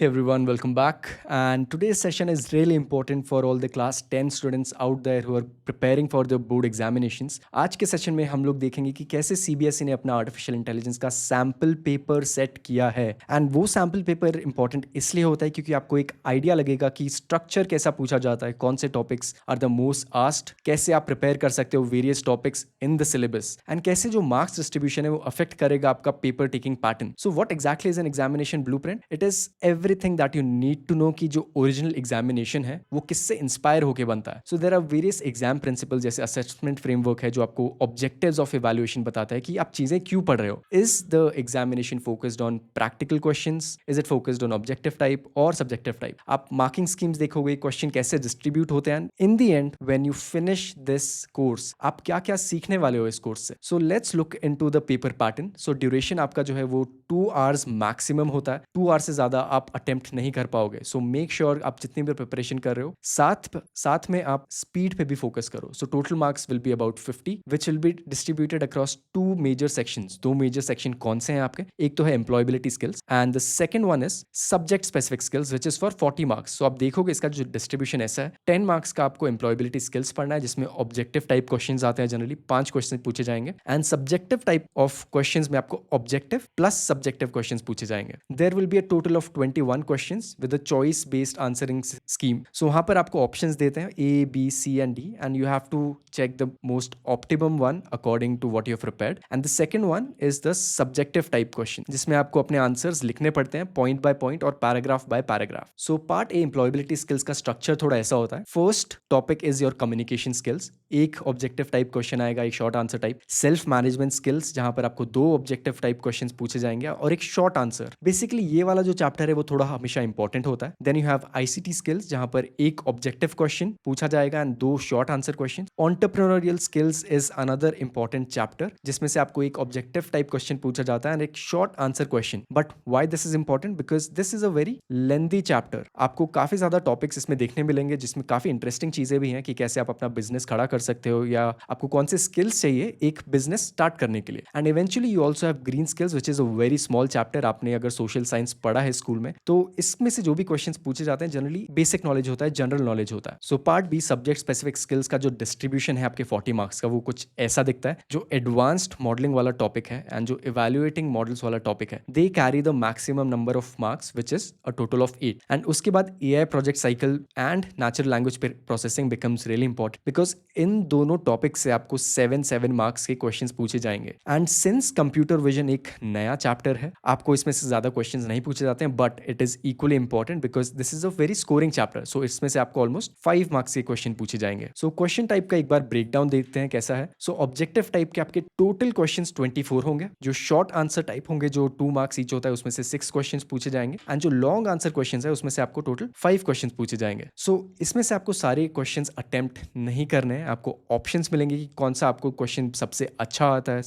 Hey everyone, welcome back. And today's session is really important for all the class 10 students out there who are preparing for the board examinations. आज के session में हम लोग देखेंगे कि कैसे CBSE ने अपना आर्टिफिशियल इंटेलिजेंस का सैम्पल पेपर सेट किया है। एंड वो सैम्पल पेपर इंपॉर्टेंट इसलिए होता है क्योंकि आपको एक आइडिया लगेगा कि स्ट्रक्चर कैसा पूछा जाता है, कौन से topics are the most asked, कैसे आप प्रिपेयर कर सकते हो various topics in the syllabus, and कैसे जो मार्क्स डिस्ट्रीब्यूशन है वो अफेक्ट करेगा आपका paper taking pattern. So what exactly is an examination blueprint? It is everything that you need to know कि जो ओरिजिनल एग्जामिनेशन है वो किससे इंस्पायर होकर बनता है। So there are various exam principle, जैसे असेसमेंट फ्रेमवर्क है जो आपको ऑब्जेक्टिव्स ऑफ इवैल्यूएशन बताता है कि आप चीजें क्यों पढ़ रहे हो। Is the examination focused on practical questions, is it focused on objective type और सब्जेक्टिव टाइप? आप मार्किंग स्कीम्स देखोगे, क्वेश्चन कैसे डिस्ट्रीब्यूट होते हैं, in the end when you finish this course आप क्या क्या सीखने वाले हो इस कोर्स से। So let's look into the paper pattern. So duration आपका जो है वो 2 आवर्स मैक्सिमम होता है। 2 आवर्स से ज्यादा आप अटेम्प्ट नहीं कर पाओगे। सो मेक श्योर आप जितनी भी प्रिपरेशन कर रहे हो साथ में आप स्पीड पे भी फोकस करो। So total marks will be about 50 which will be distributed across 2 major sections. 2 major section कौन से हैं आपके? एक तो है employability skills and the second one is subject specific skills which is for 40 marks. So आप देखोगे इसका जो डिस्ट्रीब्यूशन ऐसा है, 10 मार्क्स का आपको एम्प्लॉयबिलिटी स्किल्स पढ़ना है जिसमें ऑब्जेक्टिव टाइप क्वेश्चंस आते हैं, जनरली 5 क्वेश्चन पूछे जाएंगे, and subjective type of questions में आपको ऑब्जेक्टिव प्लस सब्जेक्टिव क्वेश्चंस पूछे जाएंगे। There will be a total of 21 questions with a choice based answering scheme. So वहां पर आपको ऑप्शंस देते हैं A B C and D, and you have to check the most optimum one according to what you have prepared. And the second one is the subjective type question, जिसमें आपको अपने answers लिखने पड़ते हैं point by point और paragraph by paragraph. So part A employability skills का structure थोड़ा ऐसा होता है। First topic is your communication skills. एक ऑब्जेक्टिव टाइप क्वेश्चन आएगा, एक short answer type. Self management skills, जहां पर आपको 2 ऑब्जेक्टिव टाइप क्वेश्चन पूछे जाएंगे और एक शॉर्ट आंसर। बेसिकली ये वाला जो चैप्टर है वो थोड़ा हमेशा इंपॉर्टेंट होता है। Then you have ICT skills, जहां पर एक ऑब्जेक्टिव क्वेश्चन पूछा जाएगा and 2 short answer question. Entrepreneurial skills is another important chapter, जिसमें से आपको एक ऑब्जेक्टिव टाइप क्वेश्चन पूछा जाता है एंड एक short answer question. But why this is important? Because this is a very lengthy chapter. आपको काफी ज्यादा टॉपिक्स इसमें देखने मिलेंगे जिसमें काफी इंटरेस्टिंग चीजें भी हैं कि कैसे आप अपना बिजनेस खड़ा कर सकते हो या आपको कौन से स्किल्स चाहिए एक बिजनेस स्टार्ट करने के लिए। And eventually you also have green skills which is a very small chapter. आपने अगर सोशल साइंस पढ़ा है स्कूल में तो इसमें से जो भी क्वेश्चन पूछे जाते हैं जनरली बेसिक नॉलेज होता है, जनरल नॉलेज होता है। So part be subject specific skills का जो डिस्ट्रीब्यूशन है आपके 40 मार्क्स का वो कुछ ऐसा दिखता है। जो एडवांस्ड मॉडलिंग वाला टॉपिक है एंड जो इवैल्यूएटिंग मॉडल्स वाला टॉपिक है, they carry the maximum number of marks which is a total of 8। And उसके बाद AI project cycle and natural language processing becomes really important because in दोनों topic से आपको 7 marks के question पूछे जाएंगे। एंड सिंस कंप्यूटर विजन एक नया चैप्टर है, आपको इसमें से ज्यादा क्वेश्चन नहीं पूछे जाते हैं, but it is equally important because this is a very scoring chapter. So इसमें से आपको ऑलमोस्ट 5 मार्क्स के क्वेश्चन पूछे जाएंगे। सो क्वेश्चन टाइप का एक बार ब्रेकडाउन देखते हैं कैसा है। सो ऑब्जेक्टिव टाइप के आपके टोटल क्वेश्चंस 24 होंगे। जो शॉर्ट आंसर टाइप होंगे जो 2 मार्क्स ईच होता है उसमें से 6 क्वेश्चंस पूछे जाएंगे, एंड जो लॉन्ग आंसर क्वेश्चंस है उसमें से आपको टोटल 5 क्वेश्चंस पूछे जाएंगे। सो इसमें से आपको सारे क्वेश्चंस अटेम्प्ट नहीं करने हैं। आपको ऑप्शंस मिलेंगे कि कौन सा आपको क्वेश्चन सबसे अच्छा आता है,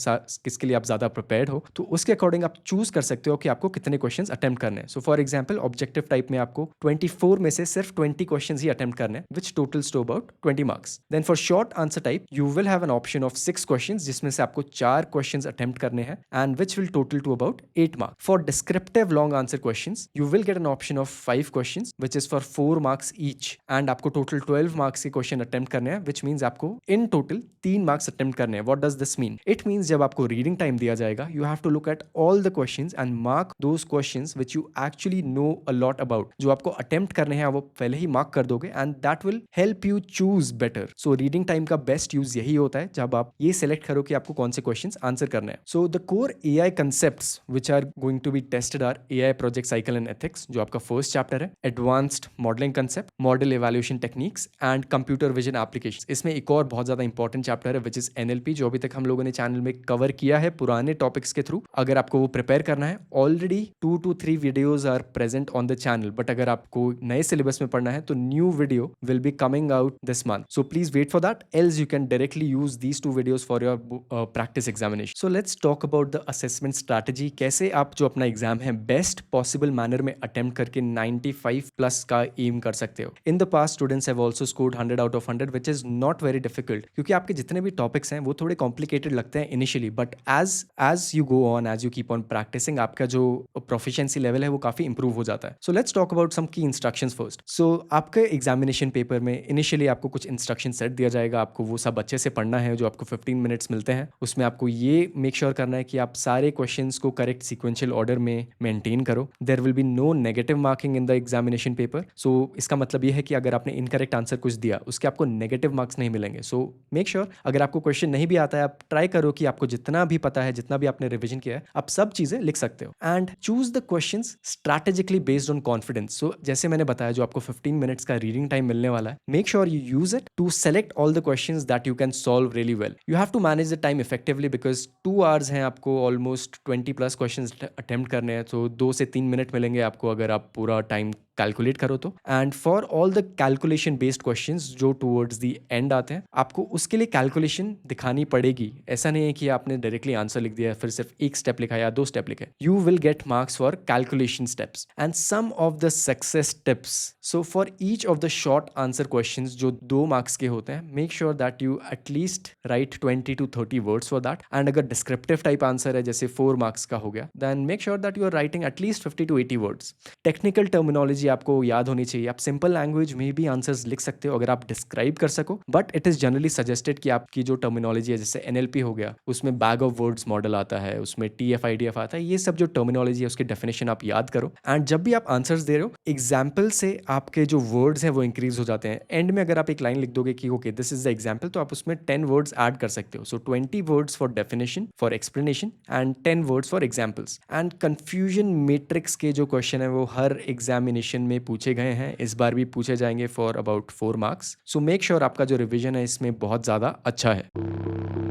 किसके लिए आप ज्यादा प्रिपेयर्ड हो, तो उसके अकॉर्डिंग आप चूज कर सकते हो कि आपको कितने क्वेश्चंस अटेम्प्ट करने हैं। So for example objective type में आपको 24 में से सिर्फ 20 क्वेश्चंस ही अटेम्प्ट करने हैं which totals to about 20 marks. Then for short answer type you will have an option of 6 questions जिसमें से आपको 4 क्वेश्चंस अटेम्प्ट करने हैं and which will total to about 8 marks. For descriptive long answer questions you will get an option of 5 questions which is for 4 marks each, and आपको total 12 marks के question attempt करने हैं which means आपको in total 3 marks attempt करने हैं। What does this mean? It means जब आपको reading time दिया जाएगा you have to look at all the questions and mark those questions which you actually know a lot about. जो आपको attempt करने हैं वो पहले ही मार्क कर दोगे and that will help you choose better. So reading time का best use यही होता है जब आप ये सिलेक्ट करो कि आपको कौन से क्वेश्चंस आंसर करने हैं। So the core AI concepts which are going to be tested are AI project cycle and ethics, जो आपका फर्स्ट चैप्टर है, advanced modelling concept, model evaluation techniques and computer vision applications. इसमें एक और बहुत ज्यादा इंपॉर्टेंट चैप्टर है which is NLP, जो अभी तक हम लोगों ने चैनल में कवर किया है पुराने टॉपिक्स के थ्रू। अगर आपको वो प्रिपेयर करना है, already 2 to 3 videos are present on the channel, but अगर आपको नए सिलेबस में पढ़ना है तो new video will be coming out this month. So please wait for that, else you can directly use these 2 videos for your practice examination. So let's talk about the assessment strategy, कैसे आप जो अपना exam है best possible manner में attempt करके 95 plus का M कर सकते हो। In the past students have also scored 100 out of 100 which is not very difficult, क्योंकि आपके जितने भी टॉपिक्स हैं वो थोड़े कॉम्प्लिकेटेड लगते हैं initially, but as you go on, as you keep on practising, आपका जो प्रोफिशिएंसी लेवल है वो काफी इंप्रूव इंप्रूव हो जाता है। So let's talk about some key instructions first. सो आपके एग्जामिनेशन पेपर में इनिशियली आपको कुछ इंस्ट्रक्शन सेट दिया जाएगा, आपको वो सब अच्छे से पढ़ना है जो आपको 15 मिनट्स मिलते हैं। उसमें आपको ये मेक श्योर करना है कि आप सारे क्वेश्चंस को करेक्ट सीक्वेंशियल ऑर्डर में मेंटेन करो। There will be no negative marking in the examination paper. So इसका मतलब ये है कि अगर आपने इनकरेक्ट आंसर कुछ दिया उसके आपको नेगेटिव मार्क्स नहीं मिलेंगे। सो मेक श्योर अगर आपको क्वेश्चन नहीं भी आता है, आप ट्राई करो कि आपको जितना भी पता है, जितना भी आपने रिविजन किया है, आप सब चीजें लिख सकते हो। And choose the questions strategically based on confidence. So जैसे मैंने बताया, जो आपको 15 मिनट्स का रीडिंग टाइम मिलने वाला है, make sure you use it to select all the questions that you can solve really well. You have to manage the time effectively because 2 hours हैं, आपको ऑलमोस्ट 20+ क्वेश्चन अटेम्प्ट करने हैं। तो 2 से 3 मिनट मिलेंगे आपको अगर आप पूरा टाइम कैलकुलेट करो तो। And for all the calculation based questions जो टुवर्ड्स द एंड आते हैं, आपको उसके लिए कैलकुलेशन दिखानी पड़ेगी। ऐसा नहीं है कि आपने डायरेक्टली आंसर लिख दिया, फिर सिर्फ एक स्टेप लिखा या 2 स्टेप लिखे। You will get marks for calculation steps and some of the success tips. So for each of the short answer questions जो 2 मार्क्स के होते हैं, make sure that you at least write 20 to 30 words for that. And अगर descriptive type answer है, जैसे 4 marks का हो गया, then make sure that you are writing at least 50 to 80 words. Technical terminology आपको याद होनी चाहिए। आप सिंपल लैंग्वेज में भी आंसर्स लिख सकते हो अगर आप डिस्क्राइब कर सको, but it is generally suggested कि आपकी जो टर्मिनोलॉजी है, जैसे एनएलपी हो गया, उसमें बैग ऑफ वर्ड्स मॉडल आता है, उसमें टीएफ-आईडीएफ आता है, ये सब जो टर्मिनोलॉजी है उसकी डेफिनेशन आप याद करो। एंड जब भी आप आंसर्स दे रहे हो, एग्जाम्पल से आपके जो वर्ड्स हैं वो इंक्रीज हो जाते हैं। एंड में अगर आप एक लाइन लिख दोगे कि okay this is the example, तो आप उसमें 10 वर्ड्स ऐड कर सकते हो। सो 20 words for definition, for explanation and 10 words for examples. And confusion matrix के जो क्वेश्चन है वो हर एग्जामिनेशन में पूछे गए हैं, इस बार भी पूछे जाएंगे for about 4 marks. So make sure आपका जो रिवीजन है इसमें बहुत ज़्यादा अच्छा है।